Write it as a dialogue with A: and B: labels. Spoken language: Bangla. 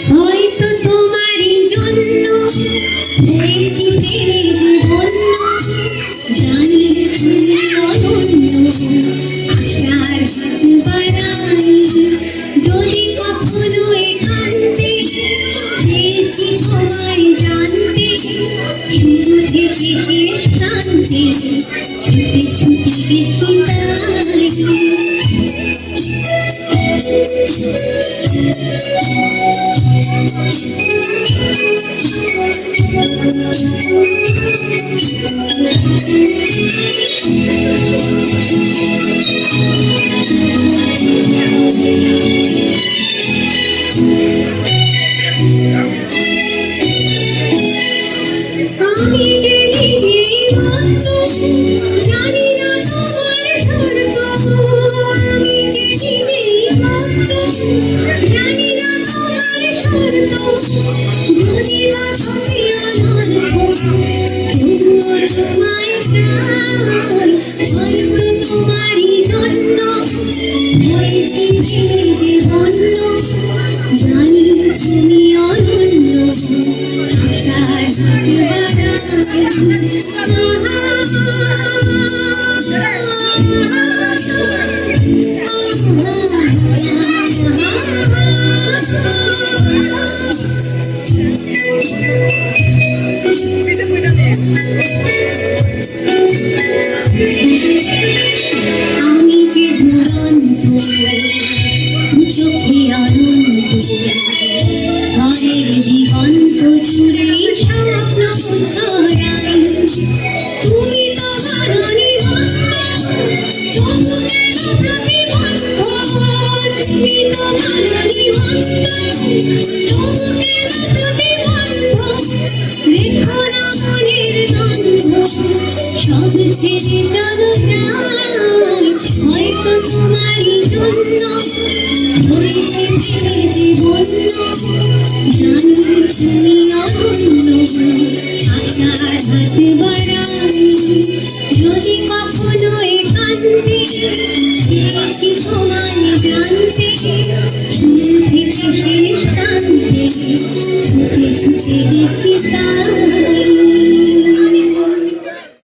A: হয়তো তোমারই জন্য হয়েছি ফিরে যে ধন্য, জানি তুমি অনন্য, আশার হাত বাড়াই যদি কখনো একান্তে চেয়েছি তোমায় জানতে, শুরু থেকে শেষ প্রান্তে ছুটে ছুটে গেছি তাই। আমি যে নিজেই মাত্র জানি না তোমার স্বর্গ, আমি যে নিজেই মাত্র জানি না তোমার স্বর্গ, যদি বা তুমি অনর্থ তবুও তোমায় চাই। হয়তো তোমারই জন্য হয়েছি ফিরে যে ধন্য, জানি তুমি অনন্য, আশার আমি যে দুরন্ত চোখে আনন্দ, ঝড়ের দিগন্ত জুড়ে স্বপ্ন ছড়াই। তুমি তো বারণী তবু কেন প্রতিবন্ধ, তুমি তো বারণী তবু কেন প্রতিবন্ধ, রেখো না মনের দ্বন্দ্ব, সব ছেড়ে চলো যাই। হয়তো তোমারই জন্য হয়েছে ফিরে যে ধন্য, জানি তুমি অনন্য, আশার হাত বাড়াই যদি কখনো একান্তে চেয়েছি তোমায় জানতে, শুরু থেকে শেষ প্রান্তে ছুটে ছুটে গেছি তাই।